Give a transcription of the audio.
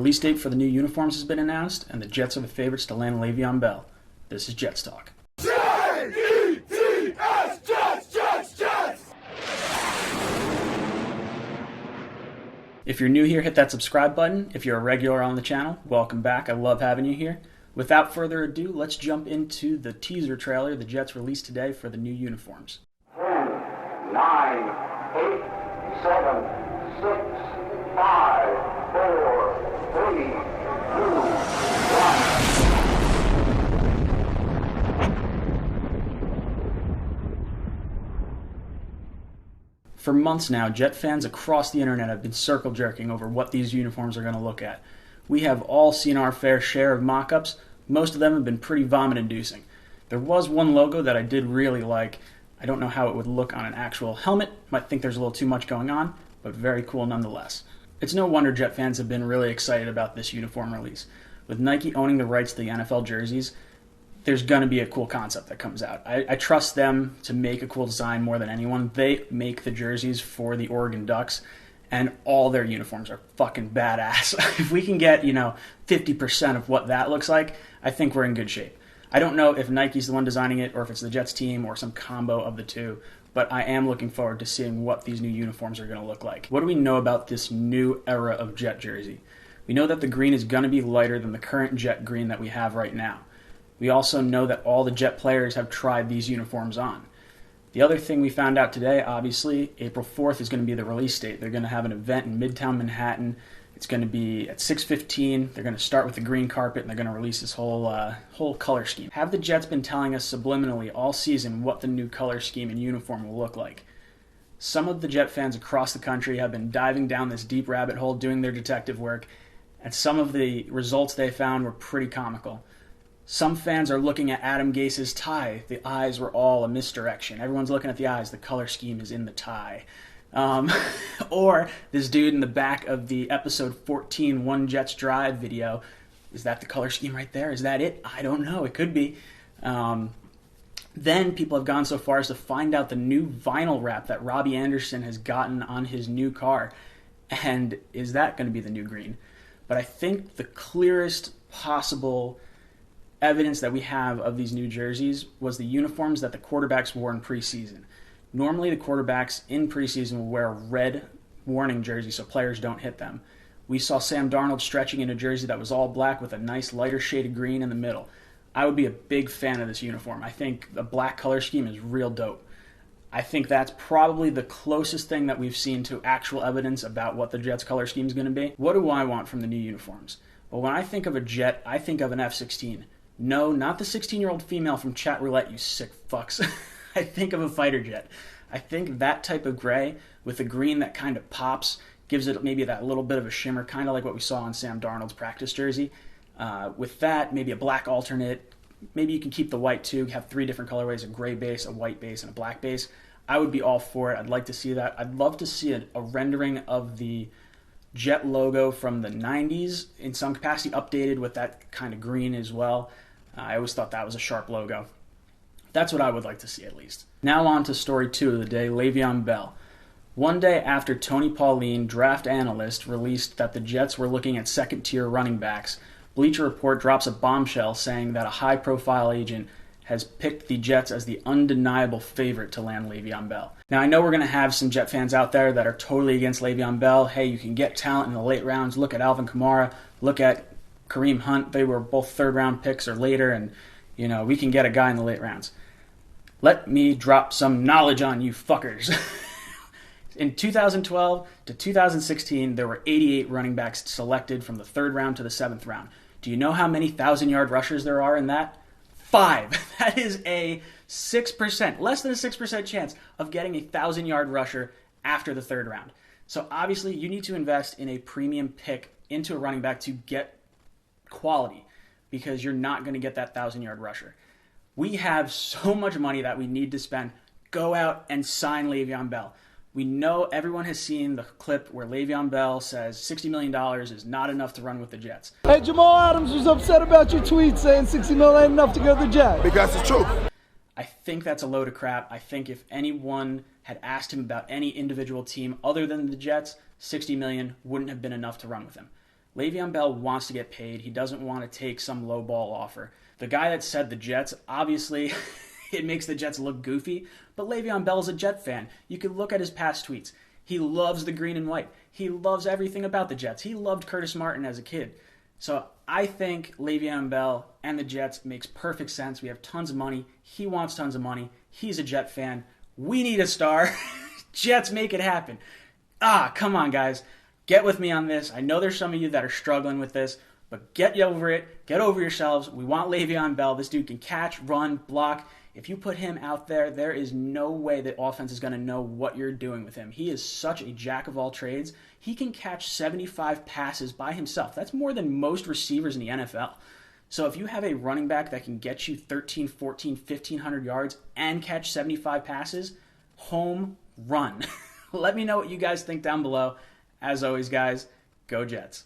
release date for the new uniforms has been announced, and the Jets are the favorites to land LeVeon Bell. This is Jets Talk. Jets, Jets, Jets! If you're new here, hit that subscribe button. If you're a regular on the channel, welcome back. I love having you here. Without further ado, let's jump into the teaser trailer the Jets released today for the new uniforms. 10, 9, 8, 7, 6, 5, 4, 3, 2, 1. For months now, Jet fans across the internet have been circle jerking over what these uniforms are going to look at. We have all seen our fair share of mock-ups. Most of them have been pretty vomit-inducing. There was one logo that I did really like. I don't know how it would look on an actual helmet. Might think there's a little too much going on, but very cool nonetheless. It's no wonder Jet fans have been really excited about this uniform release. With Nike owning the rights to the NFL jerseys, there's going to be a cool concept that comes out. I trust them to make a cool design more than anyone. They make the jerseys for the Oregon Ducks, and all their uniforms are fucking badass. If we can get, 50% of what that looks like, I think we're in good shape. I don't know if Nike's the one designing it or if it's the Jets team or some combo of the two, but I am looking forward to seeing what these new uniforms are going to look like. What do we know about this new era of Jet jersey? We know that the green is going to be lighter than the current Jet green that we have right now. We also know that all the Jet players have tried these uniforms on. The other thing we found out today, obviously, April 4th is going to be the release date. They're going to have an event in Midtown Manhattan. It's going to be at 6:15. They're going to start with the green carpet, and they're going to release this whole color scheme. Have the Jets been telling us subliminally all season what the new color scheme and uniform will look like? Some of the Jet fans across the country have been diving down this deep rabbit hole, doing their detective work, and some of the results they found were pretty comical. Some fans are looking at Adam Gase's tie. The eyes were all a misdirection. Everyone's looking at the eyes. The color scheme is in the tie. Or this dude in the back of the episode 14 One Jets Drive video. Is that the color scheme right there? Is that it? I don't know. It could be. Then people have gone so far as to find out the new vinyl wrap that Robbie Anderson has gotten on his new car. And is that going to be the new green? But I think the clearest possible evidence that we have of these new jerseys was the uniforms that the quarterbacks wore in preseason. Normally the quarterbacks in preseason will wear a red warning jersey so players don't hit them. We saw Sam Darnold stretching in a jersey that was all black with a nice lighter shade of green in the middle. I would be a big fan of this uniform. I think the black color scheme is real dope. I think that's probably the closest thing that we've seen to actual evidence about what the Jets color scheme is going to be. What do I want from the new uniforms? Well, when I think of a Jet, I think of an F-16. No, not the 16-year-old female from Chat Roulette, you sick fucks. I think of a fighter jet. I think that type of gray with a green that kind of pops, gives it maybe that little bit of a shimmer, kind of like what we saw on Sam Darnold's practice jersey. With that, maybe a black alternate. Maybe you can keep the white too, have 3 different colorways, a gray base, a white base, and a black base. I would be all for it. I'd like to see that. I'd love to see a rendering of the Jet logo from the 90s in some capacity, updated with that kind of green as well. I always thought that was a sharp logo. That's what I would like to see at least. Now on to story 2 of the day, LeVeon Bell. One day after Tony Pauline, draft analyst, released that the Jets were looking at second-tier running backs, Bleacher Report drops a bombshell saying that a high-profile agent has picked the Jets as the undeniable favorite to land LeVeon Bell. Now, I know we're going to have some Jet fans out there that are totally against LeVeon Bell. Hey, you can get talent in the late rounds. Look at Alvin Kamara. Look at Kareem Hunt. They were both third-round picks or later, and, we can get a guy in the late rounds. Let me drop some knowledge on you fuckers. In 2012 to 2016, there were 88 running backs selected from the 3rd round to the 7th round. Do you know how many 1,000-yard rushers there are in that? 5. That is a 6%, less than a 6% chance of getting a 1,000-yard rusher after the 3rd round. So obviously you need to invest in a premium pick into a running back to get quality, because you're not going to get that 1,000-yard rusher. We have so much money that we need to spend. Go out and sign LeVeon Bell. We know everyone has seen the clip where LeVeon Bell says $60 million is not enough to run with the Jets. Hey, Jamal Adams was upset about your tweet saying $60 million ain't enough to go to the Jets. Because it's true. I think that's a load of crap. I think if anyone had asked him about any individual team other than the Jets, $60 million wouldn't have been enough to run with him. Le'Veon Bell wants to get paid. He doesn't want to take some low ball offer. The guy that said the Jets, obviously, it makes the Jets look goofy, but Le'Veon Bell's a Jet fan. You could look at his past tweets. He loves the green and white. He loves everything about the Jets. He loved Curtis Martin as a kid. So I think Le'Veon Bell and the Jets makes perfect sense. We have tons of money. He wants tons of money. He's a Jet fan. We need a star. Jets, make it happen. Come on, guys. Get with me on this. I know there's some of you that are struggling with this, but get over it. Get over yourselves. We want Le'Veon Bell. This dude can catch, run, block. If you put him out there, there is no way the offense is going to know what you're doing with him. He is such a jack of all trades. He can catch 75 passes by himself. That's more than most receivers in the NFL. So if you have a running back that can get you 13, 14, 1,500 yards and catch 75 passes, home run. Let me know what you guys think down below. As always, guys, go Jets.